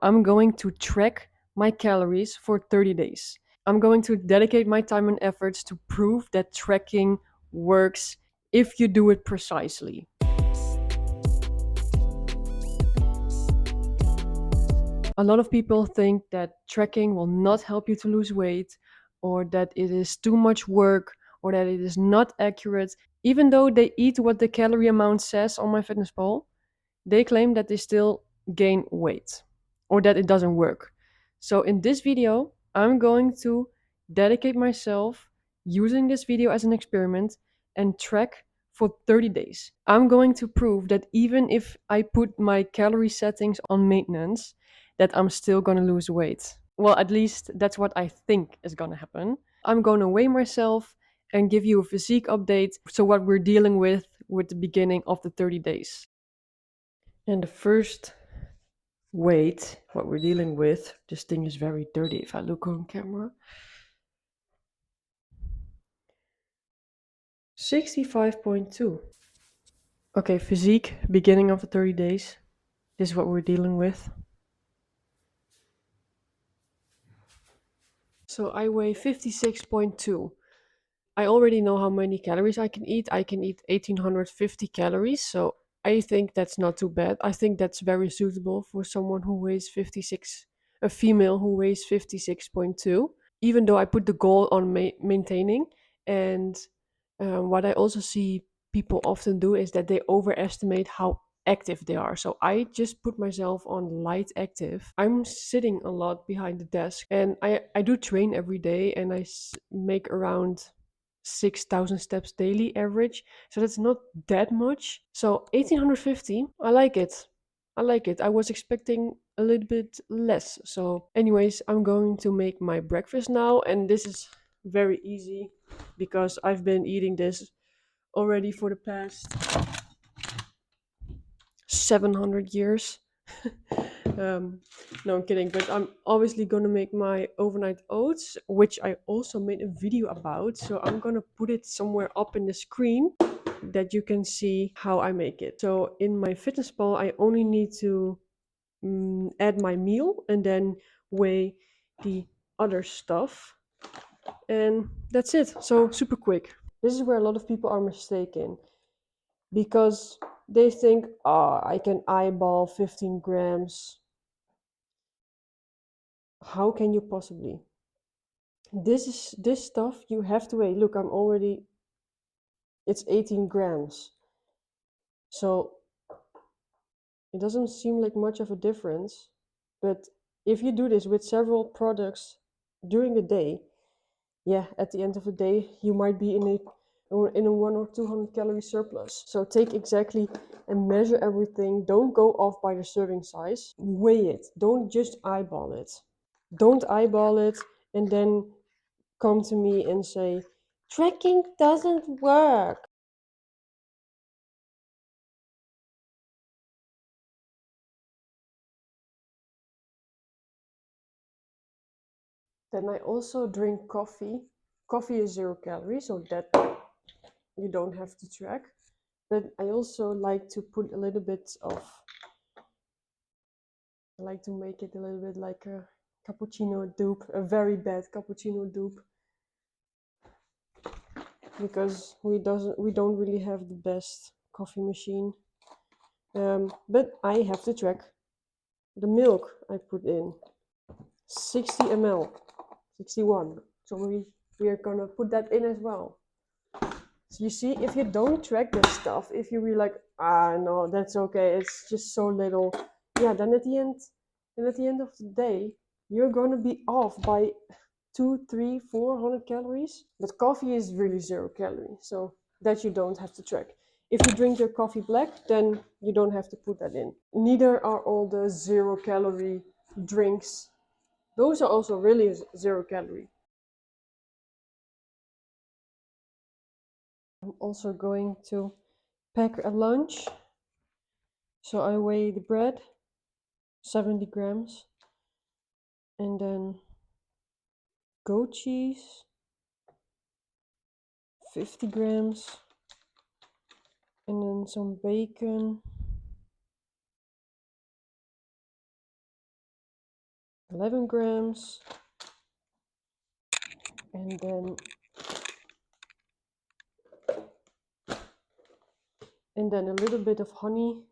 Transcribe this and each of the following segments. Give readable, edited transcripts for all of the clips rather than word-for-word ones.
I'm going to track my calories for 30 days. I'm going to dedicate my time and efforts to prove that tracking works if you do it precisely. A lot of people think that tracking will not help you to lose weight, or that it is too much work, or that it is not accurate. Even though they eat what the calorie amount says on MyFitnessPal, they claim that they still gain weight or that it doesn't work. So in this video, I'm going to dedicate myself using this video as an experiment and track for 30 days. I'm going to prove that even if I put my calorie settings on maintenance, that I'm still going to lose weight. Well, at least that's what I think is going to happen. I'm going to weigh myself and give you a physique update. So what we're dealing with the beginning of the 30 days. And the first weight, what we're dealing with, this thing is very dirty if I look on camera. 65.2. Okay, physique, beginning of the 30 days. This is what we're dealing with. So I weigh 56.2. I already know how many calories I can eat. I can eat 1850 calories, so I think that's not too bad. I think that's very suitable for someone who weighs 56, a female who weighs 56.2. Even though I put the goal on maintaining, and what I also see people often do is that they overestimate how active they are. So I just put myself on light active. I'm sitting a lot behind the desk, and I do train every day, and I make around 6,000 steps daily average. So that's not that much. So 1850, I like it. I like it. I was expecting a little bit less. So, anyways, I'm going to make my breakfast now, and this is very easy because I've been eating this already for the past 700 years. No, I'm kidding, but I'm obviously gonna make my overnight oats, which I also made a video about. So I'm gonna put it somewhere up in the screen that you can see how I make it. So in my fitness pal, I only need to add my meal and then weigh the other stuff, and that's it. So super quick. This is where a lot of people are mistaken, because they think, oh, I can eyeball 15 grams. How can you possibly? This stuff you have to weigh. Look, I'm already, it's 18 grams. So it doesn't seem like much of a difference, but if you do this with several products during the day, yeah, at the end of the day, you might be in a 1 or 200 calorie surplus. So take exactly and measure everything. Don't go off by the serving size. Weigh it. Don't just eyeball it. Don't eyeball it and then come to me and say, tracking doesn't work. Then I also drink coffee. Coffee is 0 calories, so that you don't have to track. But I also like to put a little bit of, I like to make it a little bit like a cappuccino dupe, a very bad cappuccino dupe, because we don't really have the best coffee machine. But I have to track the milk I put in, 60 ml, 61. So we are gonna put that in as well. So you see, if you don't track this stuff, if you be like, ah, no, that's okay, it's just so little, yeah, then at the end of the day, you're gonna be off by 2, 3, 400 calories. But coffee is really 0 calorie, so that you don't have to track. If you drink your coffee black, then you don't have to put that in. Neither are all the 0 calorie drinks. Those are also really 0 calorie. I'm also going to pack a lunch. So I weigh the bread, 70 grams, and then goat cheese, 50 grams, and then some bacon, 11 grams. And then a little bit of honey.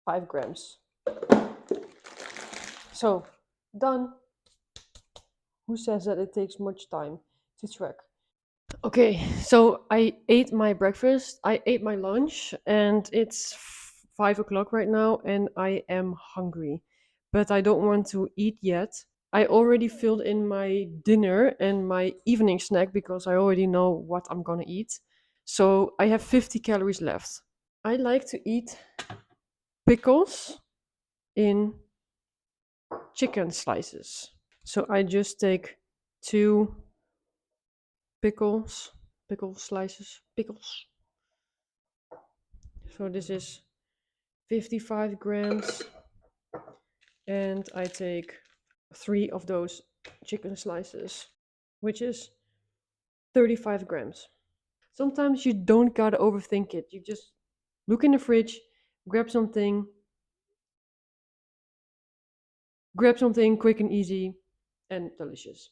Five grams. So, done. Who says that it takes much time to track? Okay, so I ate my breakfast, I ate my lunch, and it's 5 o'clock right now, and I am hungry. But I don't want to eat yet. I already filled in my dinner and my evening snack because I already know what I'm gonna eat. So I have 50 calories left. I like to eat pickles in chicken slices. So I just take two pickle slices, pickles. So this is 55 grams, and I take three of those chicken slices, which is 35 grams. Sometimes you don't gotta overthink it. You just look in the fridge, grab something quick and easy and delicious.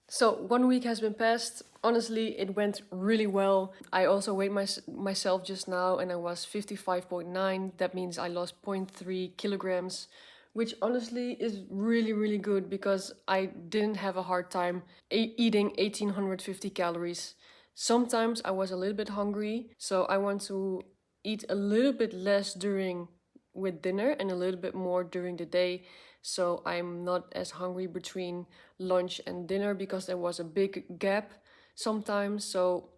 So 1 week has been passed. Honestly, it went really well. I also weighed myself just now and I was 55.9. That means I lost zero point 0.3 kilograms, which honestly is really, really good because I didn't have a hard time eating 1850 calories. Sometimes I was a little bit hungry, so I want to eat a little bit less during with dinner and a little bit more during the day, so I'm not as hungry between lunch and dinner because there was a big gap sometimes. So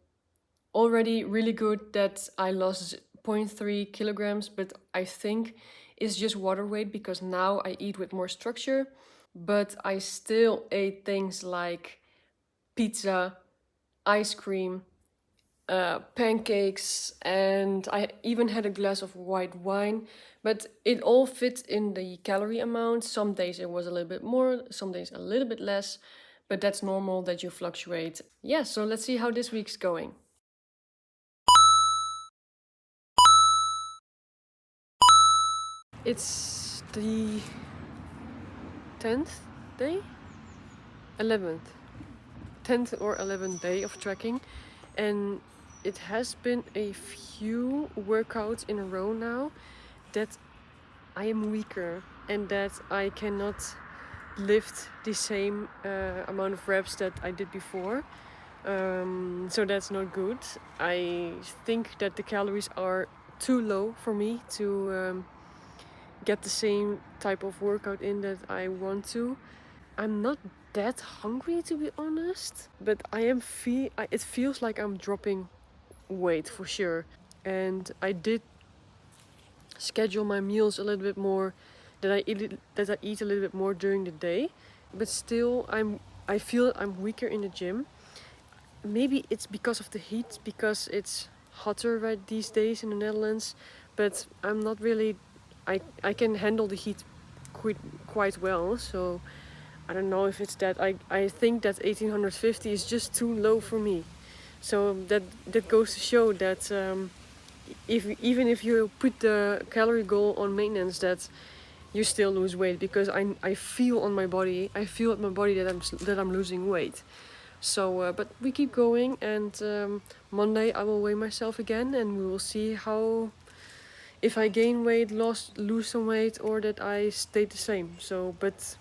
already really good that I lost zero point 0.3 kilograms, but I think it's just water weight because now I eat with more structure. But I still ate things like pizza, ice cream, pancakes, and I even had a glass of white wine. But it all fit in the calorie amount. Some days it was a little bit more, some days a little bit less, but that's normal that you fluctuate. Yeah, so let's see how this week's going. It's the 10th day? 11th. 10th or 11th day of tracking, and it has been a few workouts in a row now that I am weaker and that I cannot lift the same amount of reps that I did before. So that's not good. I think that the calories are too low for me to get the same type of workout in that I want to. I'm not that hungry to be honest, but it feels like I'm dropping weight for sure. And I did schedule my meals a little bit more, that I eat a little bit more during the day, but still I feel I'm weaker in the gym. Maybe it's because of the heat, because it's hotter right these days in the Netherlands, but I'm not really I can handle the heat quite well, so I don't know if it's that. I think that 1850 is just too low for me. So that goes to show that even if you put the calorie goal on maintenance, that you still lose weight, because I feel on my body, I feel at my body that I'm losing weight. So but we keep going, and Monday I will weigh myself again, and we will see how, if I gain weight, lose some weight, or that I stay the same. So but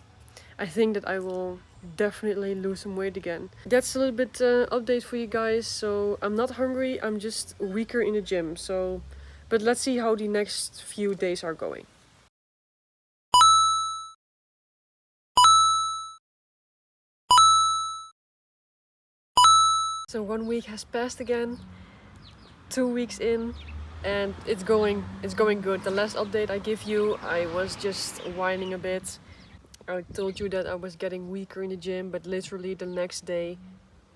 I think that I will definitely lose some weight again. That's a little bit update for you guys. So I'm not hungry, I'm just weaker in the gym. So, but let's see how the next few days are going. So 1 week has passed again, 2 weeks in, and it's going good. The last update I give you, I was just whining a bit, I told you that I was getting weaker in the gym, but literally the next day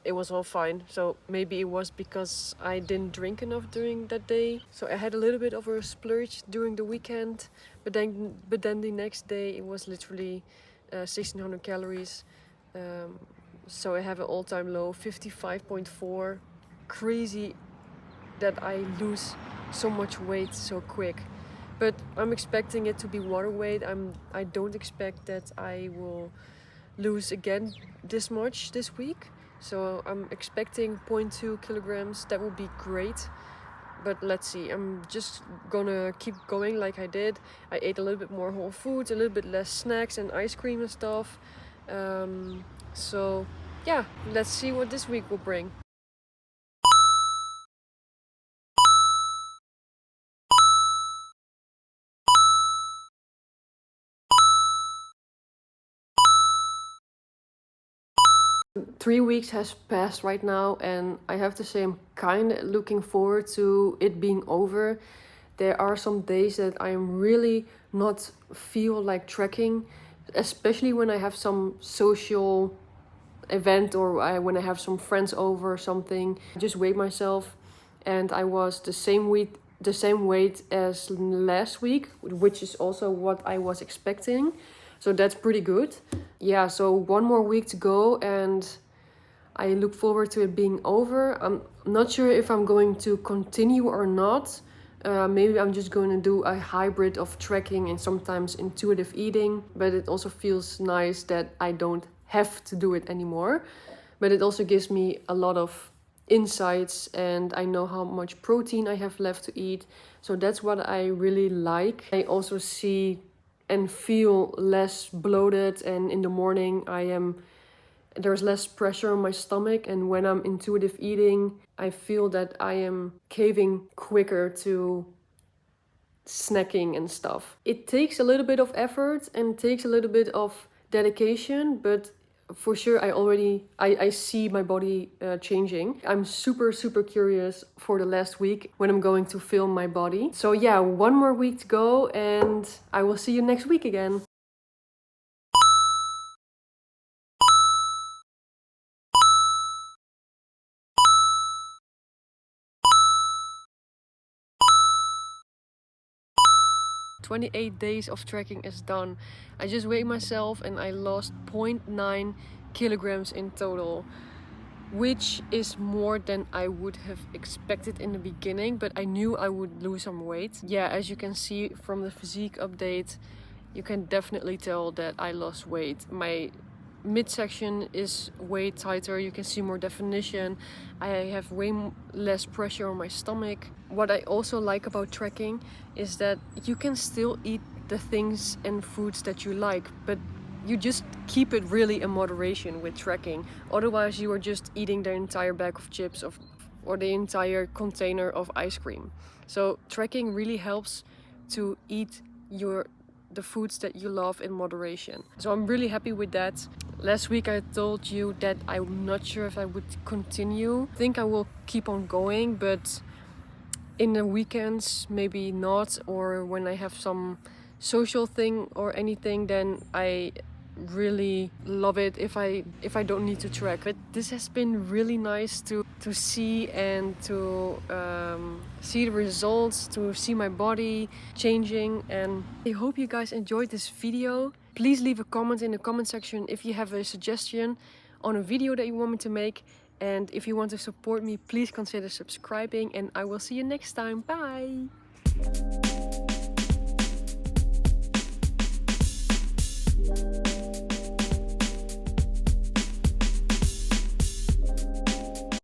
it was all fine. So maybe it was because I didn't drink enough during that day. So I had a little bit of a splurge during the weekend, but then the next day it was literally 1600 calories. So I have an all-time low 55.4. Crazy that I lose so much weight so quick. But I'm expecting it to be water weight. I don't expect that I will lose again this much this week. So I'm expecting 0.2 kilograms. That would be great. But let's see. I'm just gonna keep going like I did. I ate a little bit more whole foods, a little bit less snacks and ice cream and stuff. So yeah, let's see what this week will bring. Three weeks has passed right now, and I have to say I'm kind of looking forward to it being over. There are some days that I am really not feel like trekking, especially when I have some social event or when I have some friends over or something. I just weigh myself, and I was the same weight as last week, which is also what I was expecting. So that's pretty good. Yeah, so one more week to go, and I look forward to it being over. I'm not sure if I'm going to continue or not. Maybe I'm just going to do a hybrid of trekking and sometimes intuitive eating. But it also feels nice that I don't have to do it anymore. But it also gives me a lot of insights, and I know how much protein I have left to eat. So that's what I really like. I also see and feel less bloated, and in the morning there's less pressure on my stomach, and when I'm intuitive eating, I feel that I am caving quicker to snacking and stuff. It takes a little bit of effort and takes a little bit of dedication, but for sure I see my body changing. I'm super curious for the last week when I'm going to film my body. So yeah, one more week to go, and I will see you next week again. 28 days of trekking is done. I just weighed myself and I lost 0.9 kilograms in total, which is more than I would have expected in the beginning, but I knew I would lose some weight. Yeah, as you can see from the physique update, you can definitely tell that I lost weight. My midsection is way tighter, you can see more definition. I have way less pressure on my stomach. What I also like about trekking is that you can still eat the things and foods that you like, but you just keep it really in moderation with trekking. Otherwise you are just eating the entire bag of chips or the entire container of ice cream. So trekking really helps to eat the foods that you love in moderation. So I'm really happy with that. Last week I told you that I'm not sure if I would continue. I think I will keep on going, but in the weekends maybe not, or when I have some social thing or anything, then I really love it if I don't need to trek. But this has been really nice to see and to see the results, to see my body changing. And I hope you guys enjoyed this video. Please leave a comment in the comment section if you have a suggestion on a video that you want me to make. And if you want to support me, please consider subscribing, and I will see you next time. Bye!